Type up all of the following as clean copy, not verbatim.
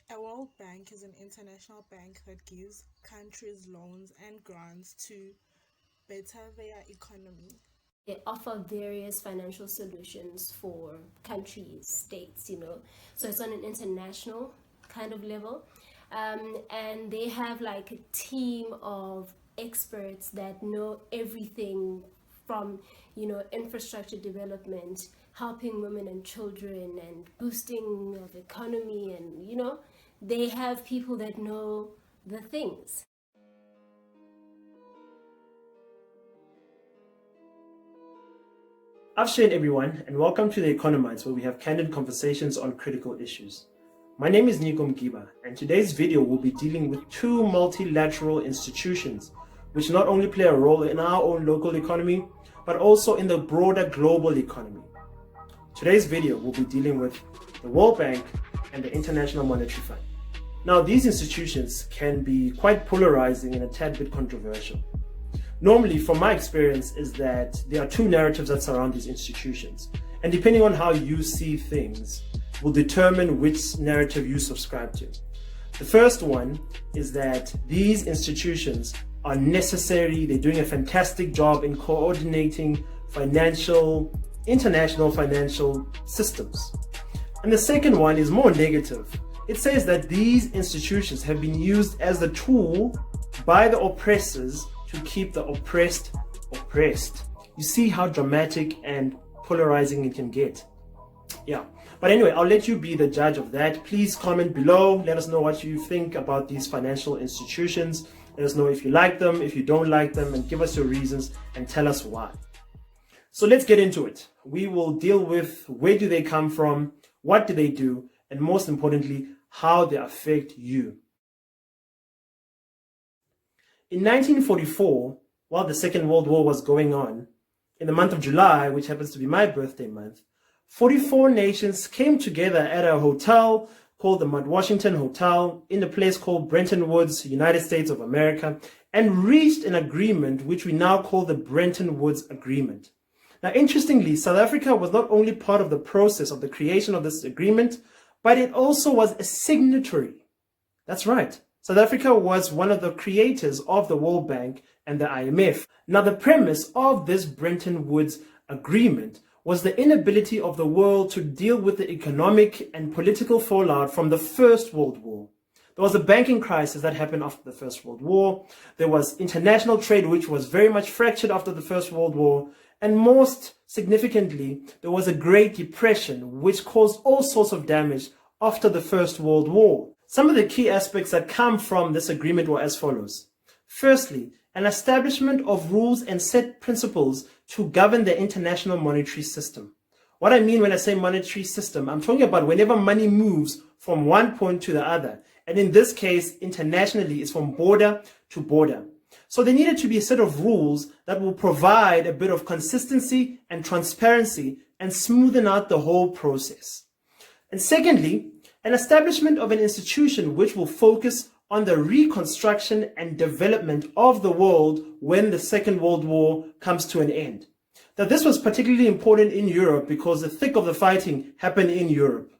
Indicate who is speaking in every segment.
Speaker 1: A World Bank is an international bank that gives countries loans and grants to better their economy.
Speaker 2: They offer various financial solutions for countries, states, So it's on an international kind of level. And they have like a team of experts that know everything from, infrastructure development, helping women and children, and boosting of economy. And, they have people that know the things.
Speaker 3: Afternoon, everyone, and welcome to The Economites, where we have candid conversations on critical issues. My name is Nico Mkiba, and today's video will be dealing with two multilateral institutions, which not only play a role in our own local economy, but also in the broader global economy. Today's video will be dealing with the World Bank and the International Monetary Fund. Now, these institutions can be quite polarizing and a tad bit controversial. Normally, from my experience, is that there are two narratives that surround these institutions. And depending on how you see things, will determine which narrative you subscribe to. The first one is that these institutions are necessary. They're doing a fantastic job in coordinating international financial systems. And the second one is more negative. It says that these institutions have been used as the tool by the oppressors to keep the oppressed oppressed. You see how dramatic and polarizing it can get. Yeah. But anyway, I'll let you be the judge of that. Please comment below. Let us know what you think about these financial institutions. Let us know if you like them, if you don't like them, and give us your reasons and tell us why. So let's get into it. We will deal with where do they come from, what do they do, and most importantly, how they affect you. In 1944, while the Second World War was going on, in the month of July, which happens to be my birthday month, 44 nations came together at a hotel called the Mount Washington Hotel in a place called Bretton Woods, United States of America, and reached an agreement which we now call the Bretton Woods Agreement. Now, interestingly, South Africa was not only part of the process of the creation of this agreement, but it also was a signatory. That's right. South Africa was one of the creators of the World Bank and the IMF. Now, the premise of this Bretton Woods Agreement was the inability of the world to deal with the economic and political fallout from the First World War. There was a banking crisis that happened after the First World War. There was international trade, which was very much fractured after the First World War. And most significantly, there was a Great Depression, which caused all sorts of damage after the First World War. Some of the key aspects that come from this agreement were as follows. Firstly, an establishment of rules and set principles to govern the international monetary system. What I mean when I say monetary system, I'm talking about whenever money moves from one point to the other. And in this case, internationally, it's from border to border. So there needed to be a set of rules that will provide a bit of consistency and transparency and smoothen out the whole process. And secondly, an establishment of an institution which will focus on the reconstruction and development of the world when the Second World War comes to an end. Now, this was particularly important in Europe because the thick of the fighting happened in Europe.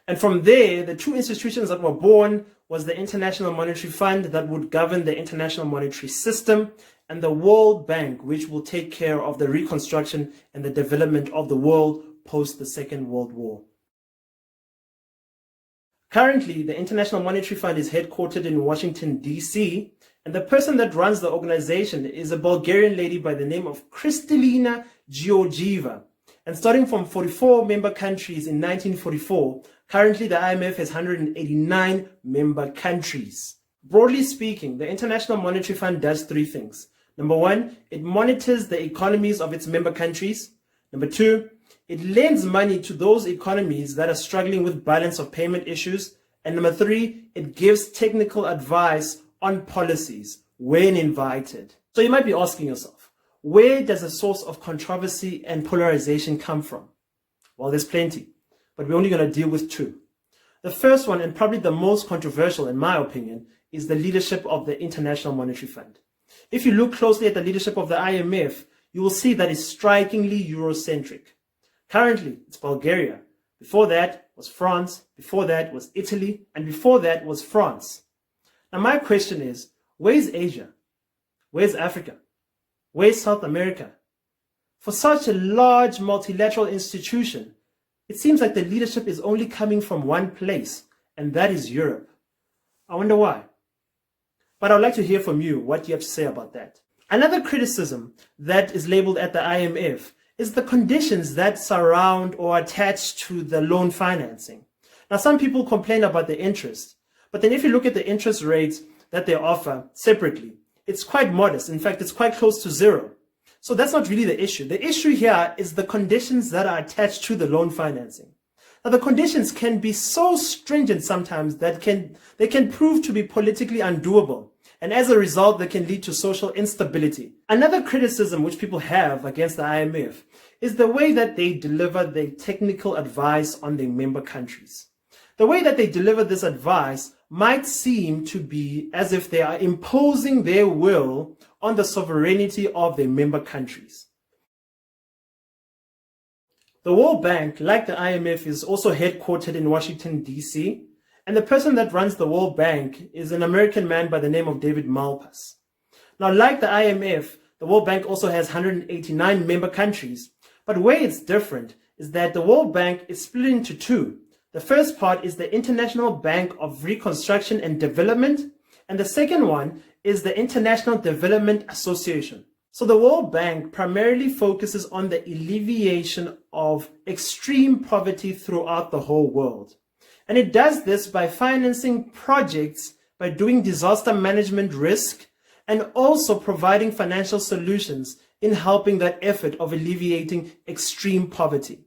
Speaker 3: And from there, the two institutions that were born was the International Monetary Fund that would govern the international monetary system, and the World Bank, which will take care of the reconstruction and the development of the world post the Second World War. Currently, the International Monetary Fund is headquartered in Washington, D.C., and the person that runs the organization is a Bulgarian lady by the name of Kristalina Georgieva. And starting from 44 member countries in 1944, currently the IMF has 189 member countries. Broadly speaking, the International Monetary Fund does three things. Number one, it monitors the economies of its member countries. Number two, it lends money to those economies that are struggling with balance of payment issues. And number three, it gives technical advice on policies when invited. So you might be asking yourself, where does the source of controversy and polarization come from? Well, there's plenty, but we're only going to deal with two. The first one, and probably the most controversial in my opinion, is the leadership of the International Monetary Fund. If you look closely at the leadership of the IMF, you will see that it's strikingly Eurocentric. Currently, it's Bulgaria, Before that was France. Before that was Italy. And before that was France. Now my question is, where's Asia? Where's Africa? Where's South America? For such a large multilateral institution, it seems like the leadership is only coming from one place, and that is Europe. I wonder why. But I'd like to hear from you what you have to say about that. Another criticism that is labeled at the IMF is the conditions that surround or attach to the loan financing. Now, some people complain about the interest, but then if you look at the interest rates that they offer separately, it's quite modest. In fact, it's quite close to zero. So that's not really the issue. The issue here is the conditions that are attached to the loan financing. Now, the conditions can be so stringent sometimes that they can prove to be politically undoable. And as a result, they can lead to social instability. Another criticism which people have against the IMF is the way that they deliver their technical advice on their member countries. The way that they deliver this advice might seem to be as if they are imposing their will on the sovereignty of their member countries. The World Bank, like the IMF, is also headquartered in Washington, D.C., and the person that runs the World Bank is an American man by the name of David Malpass. Now, like the IMF, the World Bank also has 189 member countries, but where it's different is that the World Bank is split into two. The first part is the International Bank of Reconstruction and Development, and the second one is the International Development Association. So the World Bank primarily focuses on the alleviation of extreme poverty throughout the whole world. And it does this by financing projects, by doing disaster management risk, and also providing financial solutions in helping that effort of alleviating extreme poverty.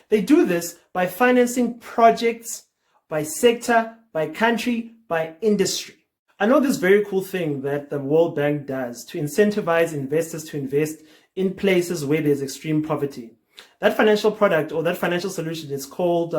Speaker 3: They do this by financing projects by sector, by country, by industry. I know this very cool thing that the World Bank does to incentivize investors to invest in places where there's extreme poverty. That financial product or that financial solution is called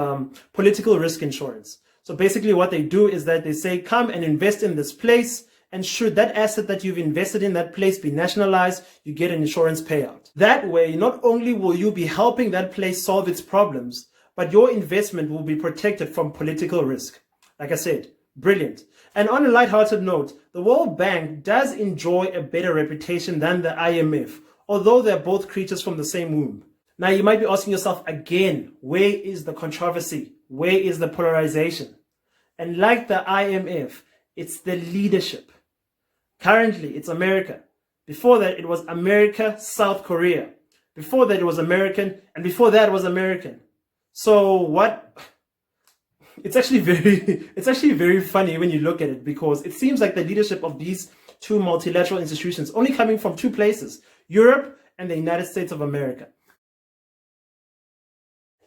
Speaker 3: political risk insurance. So basically what they do is that they say, come and invest in this place, and should that asset that you've invested in that place be nationalized, you get an insurance payout. That way, not only will you be helping that place solve its problems, but your investment will be protected from political risk. Like I said, brilliant. And on a lighthearted note, the World Bank does enjoy a better reputation than the IMF, although they're both creatures from the same womb. Now, you might be asking yourself again, where is the controversy? Where is the polarization? And like the IMF, it's the leadership. Currently, it's America. Before that, it was America, South Korea. Before that, it was American. And before that, it was American. So what? It's actually very funny when you look at it, because it seems like the leadership of these two multilateral institutions only coming from two places, Europe and the United States of America.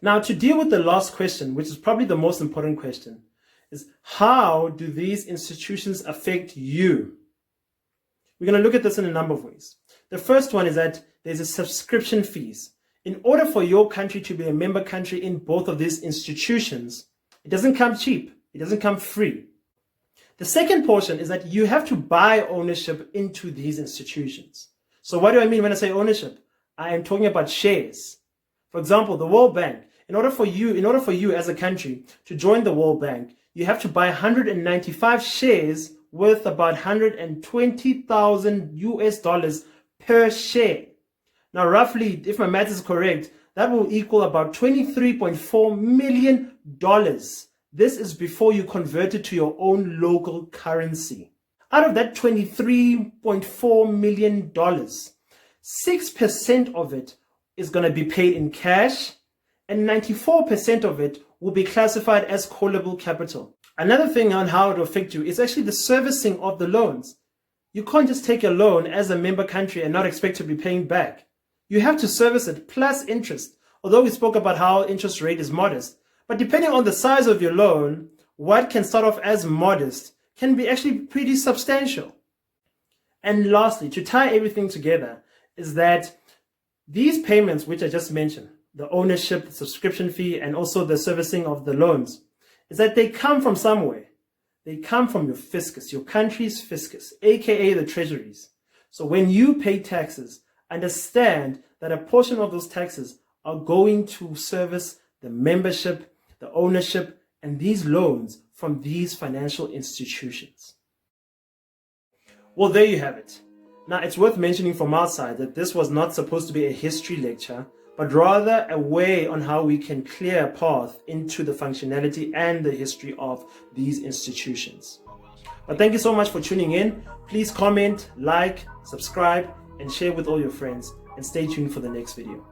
Speaker 3: Now, to deal with the last question, which is probably the most important question, is how do these institutions affect you? We're going to look at this in a number of ways. The first one is that there's a subscription fees. In order for your country to be a member country in both of these institutions, it doesn't come cheap. It doesn't come free. The second portion is that you have to buy ownership into these institutions. So what do I mean when I say ownership? I am talking about shares. For example, the World Bank. In order for you as a country to join the World Bank, you have to buy 195 shares worth about $120,000 per share. Now, roughly, if my math is correct, that will equal about $23.4 million. This is before you convert it to your own local currency. Out of that $23.4 million, 6% of it is going to be paid in cash, and 94% of it will be classified as callable capital. Another thing on how it will affect you is actually the servicing of the loans. You can't just take a loan as a member country and not expect to be paying back. You have to service it plus interest. Although we spoke about how interest rate is modest, but depending on the size of your loan, what can start off as modest can be actually pretty substantial. And lastly, to tie everything together, is that these payments, which I just mentioned, the ownership, the subscription fee, and also the servicing of the loans, is that they come from somewhere. They come from your fiscus, your country's fiscus, aka the treasuries. So when you pay taxes, understand that a portion of those taxes are going to service the membership, the ownership, and these loans from these financial institutions. Well, there you have it. Now, it's worth mentioning from our side that this was not supposed to be a history lecture, but rather a way on how we can clear a path into the functionality and the history of these institutions. But thank you so much for tuning in. Please comment, like, subscribe, and share with all your friends. And stay tuned for the next video.